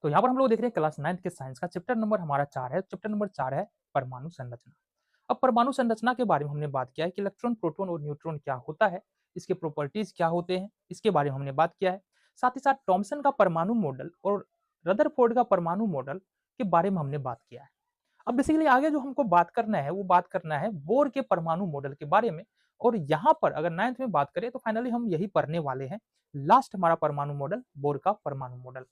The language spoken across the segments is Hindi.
तो यहाँ पर हम लोग देख रहे हैं क्लास 9th के साइंस का चैप्टर नंबर हमारा 4 है। चैप्टर नंबर 4 है परमाणु संरचना। अब परमाणु संरचना के बारे में हमने बात किया है कि इलेक्ट्रॉन, प्रोटॉन और न्यूट्रॉन क्या होता है, इसके प्रॉपर्टीज क्या होते हैं, इसके बारे में हमने बात किया है। साथ ही साथ थॉमसन का परमाणु मॉडल और रदरफोर्ड का परमाणु मॉडल के बारे में हमने बात किया है। अब बेसिकली आगे जो हमको बात करना है वो बात करना है बोर के परमाणु मॉडल के बारे में। और यहाँ पर अगर 9th में बात करें तो फाइनली हम यही पढ़ने वाले हैं। लास्ट हमारा परमाणु मॉडल बोर का परमाणु मॉडल।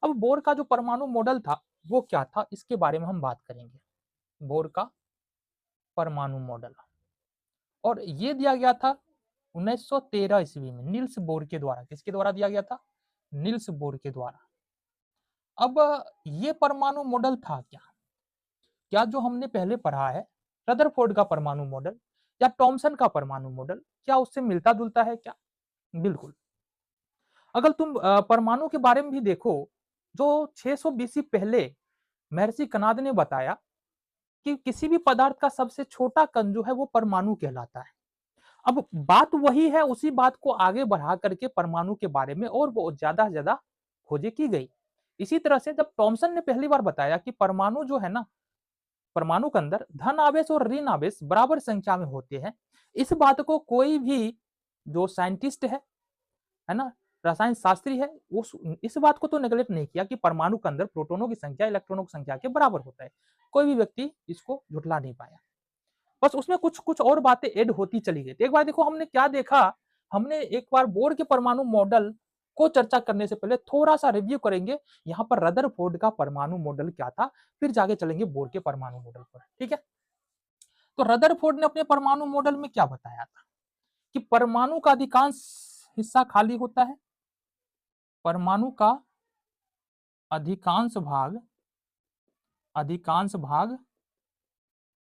अब बोर का जो परमाणु मॉडल था वो क्या था, इसके बारे में हम बात करेंगे। बोर का परमाणु मॉडल, और ये दिया गया था 1913 ईस्वी में नील्स बोर के द्वारा। किसके द्वारा दिया गया था? नील्स बोर के द्वारा। अब ये परमाणु मॉडल था क्या? क्या जो हमने पहले पढ़ा है रदरफोर्ड का परमाणु मॉडल या थॉमसन का परमाणु मॉडल, क्या उससे मिलता जुलता है क्या? बिल्कुल। अगर तुम परमाणु के बारे में भी देखो, जो 600 बीसी पहले महर्षि कनाद ने बताया कि किसी भी पदार्थ का सबसे छोटा कण जो है वो परमाणु कहलाता है। अब बात वही है, उसी बात को आगे बढ़ा करके परमाणु के बारे में और बहुत ज्यादा से ज्यादा खोजें की गई। इसी तरह से जब थॉमसन ने पहली बार बताया कि परमाणु जो है ना, परमाणु के अंदर धन आवेश और ऋण आवेश बराबर संख्या में होते हैं, इस बात को कोई भी जो साइंटिस्ट है ना, रसायन शास्त्री है, वो इस बात को तो नेगलेक्ट नहीं किया कि परमाणु के अंदर प्रोटॉनों की संख्या इलेक्ट्रॉनों की संख्या के बराबर होता है। कोई भी व्यक्ति इसको झुठला नहीं पाया। बस उसमें कुछ कुछ और बातें ऐड होती चली गई। एक बार देखो हमने क्या देखा, हमने एक बार बोर के परमाणु मॉडल को चर्चा करने से पहले थोड़ा सा रिव्यू करेंगे। यहाँ पर रदरफोर्ड का परमाणु मॉडल क्या था, फिर जाके चलेंगे बोर के परमाणु मॉडल पर। ठीक है, तो रदरफोर्ड ने अपने परमाणु मॉडल में क्या बताया था कि परमाणु का अधिकांश हिस्सा खाली होता है। परमाणु का अधिकांश भाग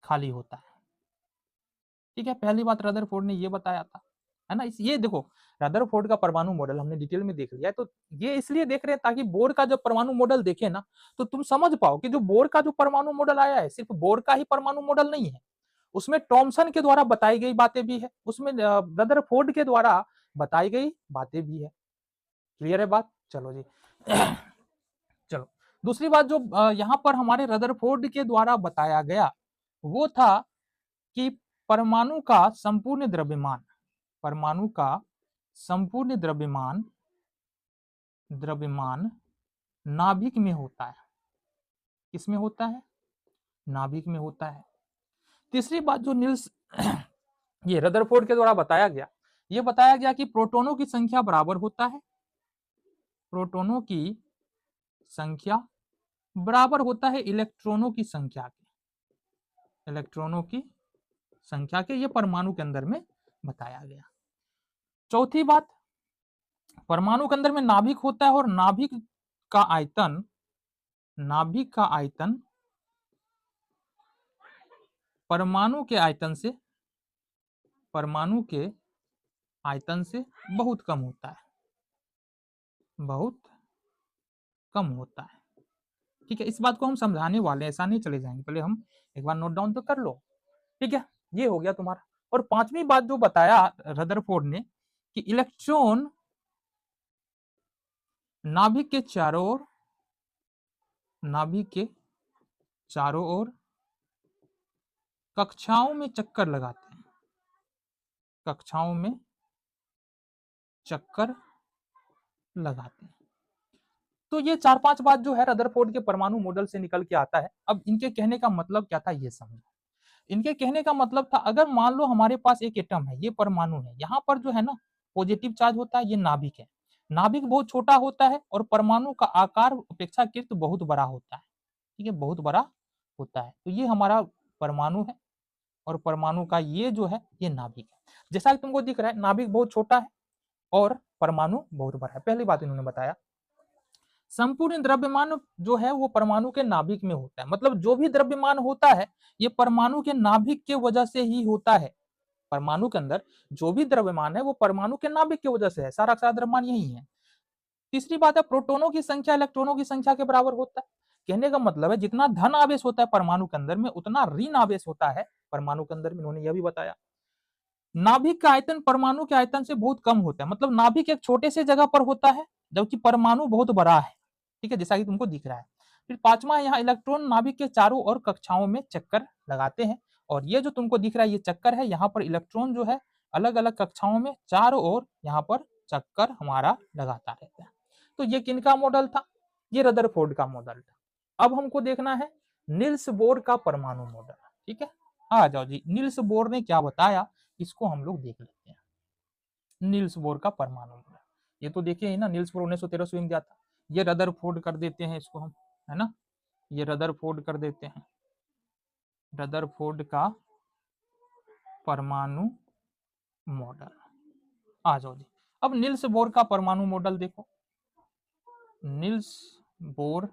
खाली होता है। ठीक है, पहली बात रदरफोर्ड ने ये बताया था, है ना। ये देखो रदरफोर्ड का परमाणु मॉडल हमने डिटेल में देख लिया है, तो ये इसलिए देख रहे हैं ताकि बोर का जो परमाणु मॉडल देखे ना, तो तुम समझ पाओ कि जो बोर का जो परमाणु मॉडल आया है सिर्फ बोर का ही परमाणु मॉडल नहीं है, उसमें थॉमसन के द्वारा बताई गई बातें भी है, उसमें रदरफोर्ड के द्वारा बताई गई बातें भी है। क्लियर है बात? चलो जी चलो, दूसरी बात जो यहाँ पर हमारे रदरफोर्ड के द्वारा बताया गया वो था कि परमाणु का संपूर्ण द्रव्यमान, परमाणु का संपूर्ण द्रव्यमान नाभिक में होता है। किसमें होता है? नाभिक में होता है। तीसरी बात जो नील्स ये रदरफोर्ड के द्वारा बताया गया, ये बताया गया कि प्रोटॉनों की संख्या बराबर होता है। प्रोटॉनों की संख्या बराबर होता है इलेक्ट्रॉनों की संख्या के। इलेक्ट्रॉनों की संख्या के, ये परमाणु के अंदर में बताया गया। चौथी बात, परमाणु के अंदर में नाभिक होता है और नाभिक का आयतन परमाणु के आयतन से बहुत कम होता है, बहुत कम होता है। ठीक है, इस बात को हम समझाने वाले हैं, ऐसा नहीं चले जाएंगे, पहले हम एक बार नोट डाउन तो कर लो। ठीक है, ये हो गया तुम्हारा। और पांचवी बात जो बताया रदरफोर्ड ने कि इलेक्ट्रॉन नाभिक के चारों ओर कक्षाओं में चक्कर लगाते हैं। कक्षाओं में चक्कर लगाते हैं। तो ये 4-5 बात जो है रदरफोर्ड के परमाणु मॉडल से निकल के आता है। अब इनके कहने का मतलब क्या था ये समझो। इनके कहने का मतलब था, अगर मान लो हमारे पास एक एटम है, ये परमाणु है, यहाँ पर जो है ना पॉजिटिव चार्ज होता है, ये नाभिक है। नाभिक बहुत छोटा होता है और परमाणु का आकार अपेक्षाकृत बहुत बड़ा होता है। ठीक है, बहुत बड़ा होता है। तो ये हमारा परमाणु है और परमाणु का ये जो है ये नाभिक है। जैसा कि तुमको दिख रहा है नाभिक बहुत छोटा है और परमाणु बहुत बड़ा है। पहली बात इन्होंने बताया। संपूर्ण द्रव्यमान जो है वो परमाणु के नाभिक में होता है, मतलब जो भी द्रव्यमान होता है ये परमाणु के नाभिक के वजह से ही होता है। परमाणु के अंदर जो भी द्रव्यमान है वो परमाणु के नाभिक की वजह से है, सारा सारा द्रव्यमान यही है। तीसरी बात है, प्रोटॉनों की संख्या इलेक्ट्रॉनों की संख्या के बराबर होता है। कहने का मतलब है जितना धन आवेश होता है परमाणु के अंदर में, उतना ऋण आवेश होता है परमाणु के अंदर में। इन्होंने यह भी बताया। नाभिक का आयतन परमाणु के आयतन से बहुत कम होता है, मतलब नाभिक एक छोटे से जगह पर होता है जबकि परमाणु बहुत बड़ा है। ठीक है, जैसा कि तुमको दिख रहा है। फिर पांचवा है, यहाँ इलेक्ट्रॉन नाभिक के चारों ओर कक्षाओं में चक्कर लगाते हैं, और ये जो तुमको दिख रहा है ये चक्कर है, यहाँ पर इलेक्ट्रॉन जो है अलग अलग कक्षाओं में चारों ओर यहाँ पर चक्कर हमारा लगाता रहता है। तो ये किनका मॉडल था? ये रदरफोर्ड का मॉडल था। अब हमको देखना है निल्स बोर का परमाणु मॉडल। ठीक है, आ जाओ जी, निल्स बोर ने क्या बताया इसको हम लोग देख लेते हैं। निल्स बोर का परमाणु मॉडल, ये तो देखिए ना, निल्स बोर 1913 में दिया था। ये रदरफोर्ड कर देते हैं इसको हम, है ना, ये रदरफोर्ड कर देते हैं, रदरफोर्ड का परमाणु मॉडल। आ जाओ जी, अब निल्स बोर का परमाणु मॉडल देखो। निल्स बोर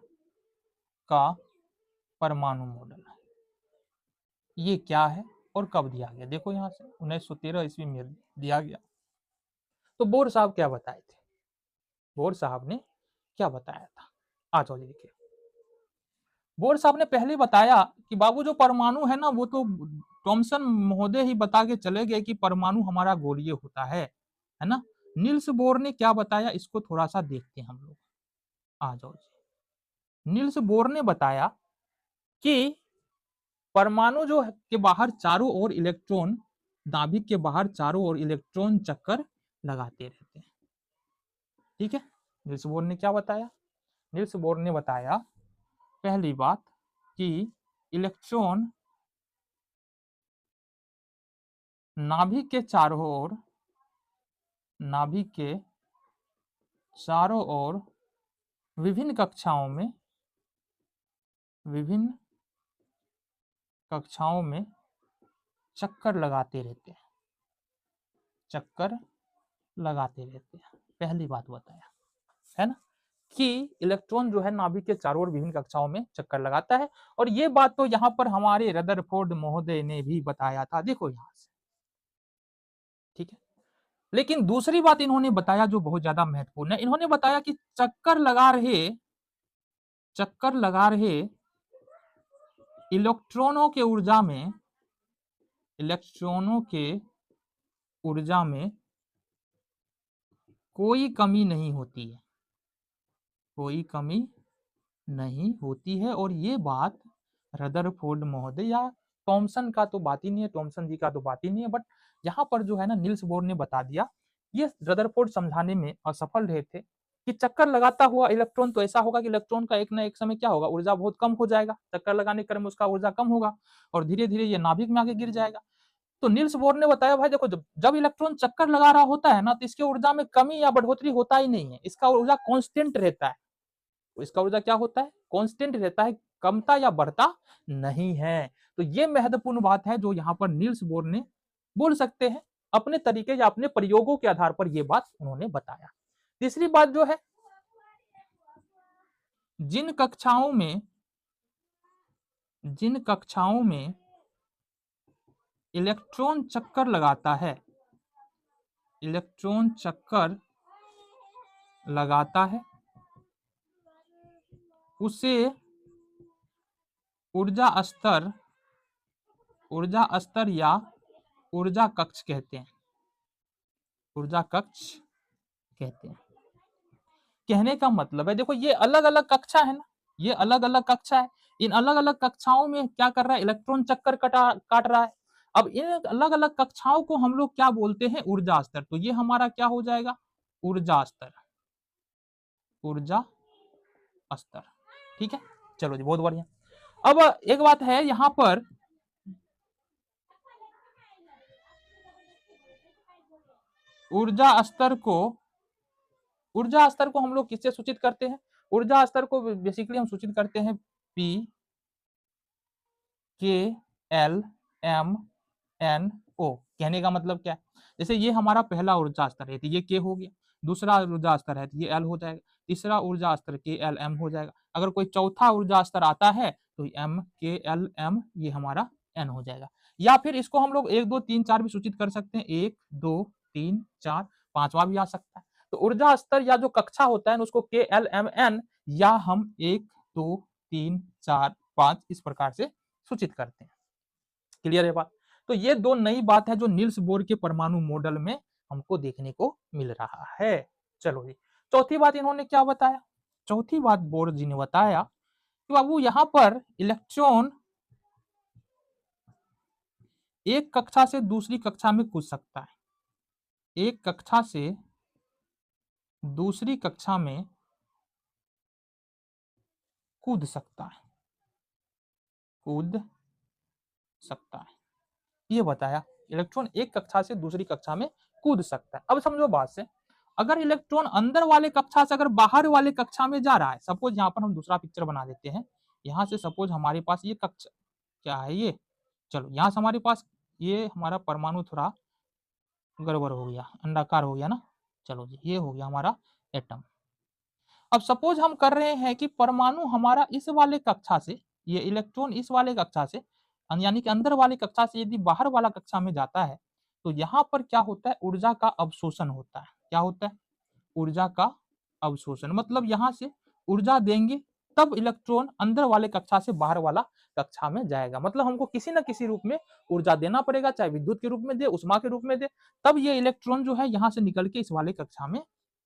का परमाणु मॉडल ये क्या है और कब दिया गया? देखो यहाँ से 1913 में दिया गया। तो बोर साहब क्या बताए थे? बोर साहब ने क्या बताया था? आ जाओ देखिए, बोर साहब ने पहले बताया कि बाबू जो परमाणु है ना, वो तो थॉमसन महोदय ही बता के चले गए कि परमाणु हमारा गोलीय होता है ना। निल्स बोर ने क्या बताया इसको थोड़ा सा देखते हैं हम लोग। आ जाओ जी, निल्स बोर ने बताया कि परमाणु जो के बाहर चारों ओर इलेक्ट्रॉन, नाभिक के बाहर चारों ओर इलेक्ट्रॉन चक्कर लगाते रहते हैं। ठीक है, निल्स बोर ने क्या बताया? निल्स बोर ने बताया पहली बात कि इलेक्ट्रॉन नाभिक के चारों ओर, नाभिक के चारों ओर विभिन्न कक्षाओं में, विभिन्न कक्षाओं में चक्कर लगाते रहते हैं, चक्कर लगाते रहते हैं। पहली बात बताया है ना कि इलेक्ट्रॉन जो है नाभिक के चारों ओर विभिन्न कक्षाओं में चक्कर लगाता है, और ये बात तो यहाँ पर हमारे रदरफोर्ड महोदय ने भी बताया था, देखो यहाँ से। ठीक है, लेकिन दूसरी बात इन्होंने बताया जो बहुत ज्यादा महत्वपूर्ण है, इन्होंने बताया कि चक्कर लगा रहे इलेक्ट्रॉनों के ऊर्जा में, इलेक्ट्रॉनों के ऊर्जा में कोई कमी नहीं होती है, कोई कमी नहीं होती है। और ये बात रदरफोर्ड महोदय या थॉमसन का तो बात ही नहीं है, थॉमसन जी का तो बात ही नहीं है, बट यहाँ पर जो है ना निल्स बोर ने बता दिया। ये रदरफोर्ड समझाने में असफल रहे थे कि चक्कर लगाता हुआ इलेक्ट्रॉन तो ऐसा होगा कि इलेक्ट्रॉन का एक ना एक समय क्या होगा, ऊर्जा बहुत कम हो जाएगा, चक्कर लगाने क्रम में उसका ऊर्जा कम होगा और धीरे धीरे ये नाभिक में आगे गिर जाएगा। तो निल्स बोर ने बताया भाई देखो, जब इलेक्ट्रॉन चक्कर लगा रहा होता है ना, तो इसकी ऊर्जा में कमी या बढ़ोतरी होता ही नहीं है, इसका ऊर्जा कांस्टेंट रहता है। इसका ऊर्जा क्या होता है? कांस्टेंट रहता है, कमता या बढ़ता नहीं है। तो ये महत्वपूर्ण बात है जो यहाँ पर निल्स बोर ने बोल सकते हैं अपने तरीके या अपने प्रयोगों के आधार पर, ये बात उन्होंने बताया। तीसरी बात जो है, जिन कक्षाओं में इलेक्ट्रॉन चक्कर लगाता है, इलेक्ट्रॉन चक्कर लगाता है, उसे ऊर्जा स्तर या ऊर्जा कक्ष कहते हैं, ऊर्जा कक्ष कहते हैं। कहने का मतलब है देखो, ये अलग अलग कक्षा है ना, ये अलग अलग कक्षा है, इन अलग अलग कक्षाओं में क्या कर रहा है, इलेक्ट्रॉन चक्कर काट रहा है। अब इन अलग अलग कक्षाओं को हम लोग क्या बोलते हैं, ऊर्जा स्तर। तो ये हमारा क्या हो जाएगा, ऊर्जा स्तर, ऊर्जा स्तर। ठीक है, चलो जी, बहुत बढ़िया। अब एक बात है यहाँ पर, ऊर्जा स्तर को हम लोग किससे सूचित करते हैं? ऊर्जा स्तर को बेसिकली हम सूचित करते हैं पी के एल एम एन ओ। कहने का मतलब क्या है, जैसे ये हमारा पहला ऊर्जा स्तर है तो ये के हो गया, दूसरा ऊर्जा स्तर है तो ये एल हो जाएगा, तीसरा ऊर्जा स्तर के एल एम हो जाएगा, अगर कोई चौथा ऊर्जा स्तर आता है तो एम के एल एम ये हमारा एन हो जाएगा। या फिर इसको हम लोग 1 2 3 4 भी सूचित कर सकते हैं, 1 2 3 4, पांचवा भी आ सकता है। तो ऊर्जा स्तर या जो कक्षा होता है उसको के एल एम एन या हम 1 2 3 4 5 इस प्रकार से सूचित करते हैं। क्लियर है बात? तो ये दो नई बात है जो निल्स बोर के परमाणु मॉडल में हमको देखने को मिल रहा है। चलो जी, चौथी बात इन्होंने क्या बताया, चौथी बात बोर जी ने बताया कि बाबू यहाँ पर इलेक्ट्रॉन एक कक्षा से दूसरी कक्षा में कूद सकता है, एक कक्षा से दूसरी कक्षा में कूद सकता है, कूद सकता है, ये बताया इलेक्ट्रॉन एक कक्षा से दूसरी कक्षा में कूद सकता है। अब समझो बात से, अगर इलेक्ट्रॉन अंदर वाले कक्षा से अगर बाहर वाले कक्षा में जा रहा है, सपोज यहाँ पर हम दूसरा पिक्चर बना देते हैं, यहाँ से सपोज हमारे पास ये कक्षा क्या है, ये चलो यहाँ से हमारे पास ये हमारा परमाणु थोड़ा गड़बड़ हो गया, अंडाकार हो गया ना, चलो जी ये हो गया हमारा एटम। अब सपोज हम कर रहे हैं कि परमाणु हमारा इस वाले कक्षा से, ये इलेक्ट्रॉन इस वाले कक्षा से यानी कि अंदर वाली कक्षा से यदि बाहर वाला कक्षा में जाता है, तो यहाँ पर क्या होता है, ऊर्जा का अवशोषण होता है। क्या होता है, ऊर्जा का अवशोषण, मतलब यहाँ से ऊर्जा देंगे तब इलेक्ट्रॉन अंदर वाले कक्षा से बाहर वाला कक्षा में जाएगा। मतलब हमको किसी न किसी रूप में ऊर्जा देना पड़ेगा, चाहे विद्युत के रूप में दे, उष्मा के रूप में दे, तब ये इलेक्ट्रॉन जो है यहाँ से निकल के इस वाले कक्षा में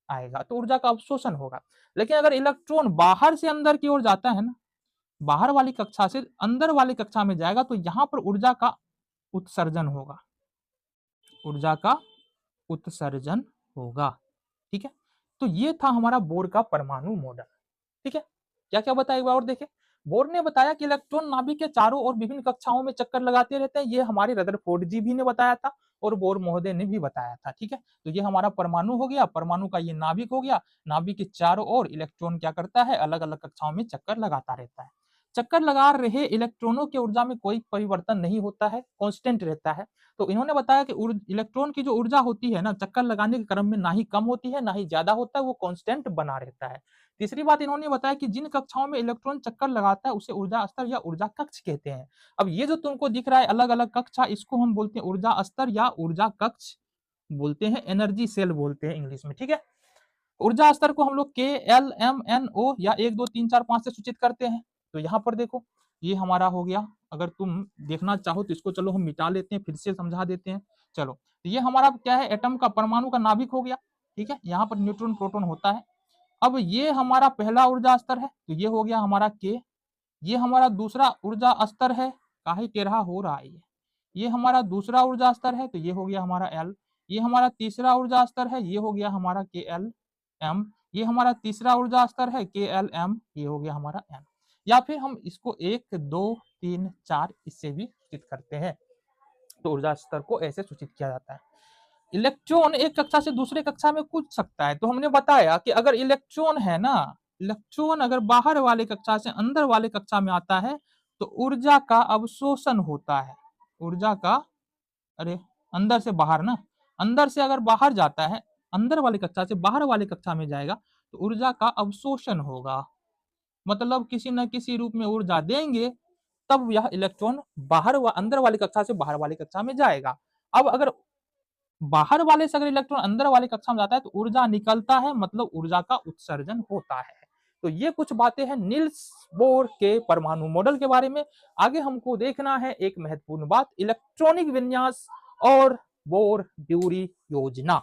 आएगा, तो ऊर्जा का अवशोषण होगा। लेकिन अगर इलेक्ट्रॉन बाहर से अंदर की ओर जाता है ना, बाहर वाली कक्षा से अंदर वाली कक्षा में जाएगा, तो यहाँ पर ऊर्जा का उत्सर्जन होगा, ऊर्जा का उत्सर्जन होगा। ठीक है, तो ये था हमारा बोर का परमाणु मॉडल। ठीक है, क्या क्या बताया एक बार और देखें। बोर ने बताया कि इलेक्ट्रॉन नाभिक के चारों ओर विभिन्न कक्षाओं में चक्कर लगाते रहते हैं, ये हमारे रदरफोर्ड जी भी ने बताया था और बोर महोदय ने भी बताया था। ठीक है, तो ये हमारा परमाणु हो गया, परमाणु का ये नाभिक हो गया, नाभिक के चारों ओर इलेक्ट्रॉन क्या करता है, अलग अलग कक्षाओं में चक्कर लगाता रहता है। चक्कर लगा रहे इलेक्ट्रॉनों की ऊर्जा में कोई परिवर्तन नहीं होता है, कांस्टेंट रहता है। तो इन्होंने बताया कि इलेक्ट्रॉन की जो ऊर्जा होती है ना, चक्कर लगाने के क्रम में ना ही कम होती है ना ही ज्यादा होता है, वो कांस्टेंट बना रहता है। तीसरी बात इन्होंने बताया कि जिन कक्षाओं में इलेक्ट्रॉन चक्कर लगाता है उसे ऊर्जा स्तर या ऊर्जा कक्ष कहते हैं। अब ये जो तुमको दिख रहा है अलग अलग कक्षा, इसको हम बोलते हैं ऊर्जा स्तर या ऊर्जा कक्ष बोलते हैं, एनर्जी सेल बोलते हैं इंग्लिश में। ठीक है, ऊर्जा स्तर को हम लोग के एल एम एन ओ या 1 2 3 4 5 से सूचित करते हैं। तो यहाँ पर देखो ये हमारा हो गया, अगर तुम देखना चाहो तो इसको चलो हम मिटा लेते हैं, फिर से समझा देते हैं। चलो ये हमारा क्या है, एटम का परमाणु का नाभिक हो गया। ठीक है, यहाँ पर न्यूट्रॉन प्रोटॉन होता है। अब ये हमारा पहला ऊर्जा स्तर है, तो ये हो गया हमारा के। ये हमारा दूसरा ऊर्जा स्तर है, काहे टेढ़ा हो रहा है ये हमारा दूसरा ऊर्जा स्तर है, तो ये हो गया हमारा एल। ये हमारा तीसरा ऊर्जा स्तर है, ये हो गया हमारा के एल एम। ये हमारा तीसरा ऊर्जा स्तर है के एल एम, ये हो गया हमारा एम। या फिर हम इसको 1 2 3 4 इससे भी सूचित करते हैं। तो ऊर्जा स्तर को ऐसे सूचित किया जाता है। इलेक्ट्रॉन एक कक्षा से दूसरे कक्षा में कूद सकता है, तो हमने बताया कि अगर इलेक्ट्रॉन है ना, इलेक्ट्रॉन अगर बाहर वाले कक्षा से अंदर वाले कक्षा में आता है तो ऊर्जा का अवशोषण होता है। ऊर्जा का, अरे अंदर से बाहर ना, अंदर से अगर बाहर जाता है, अंदर वाली कक्षा से बाहर वाली कक्षा में जाएगा तो ऊर्जा का अवशोषण होगा। मतलब किसी न किसी रूप में ऊर्जा देंगे तब यह इलेक्ट्रॉन बाहर व अंदर वाली कक्षा से बाहर वाली कक्षा में जाएगा। अब अगर बाहर वाले से अगर इलेक्ट्रॉन अंदर वाली कक्षा में जाता है तो ऊर्जा निकलता है, मतलब ऊर्जा का उत्सर्जन होता है। तो ये कुछ बातें हैं नील्स बोर के परमाणु मॉडल के बारे में। आगे हमको देखना है एक महत्वपूर्ण बात, इलेक्ट्रॉनिक विन्यास और बोर-ब्यूरी योजना।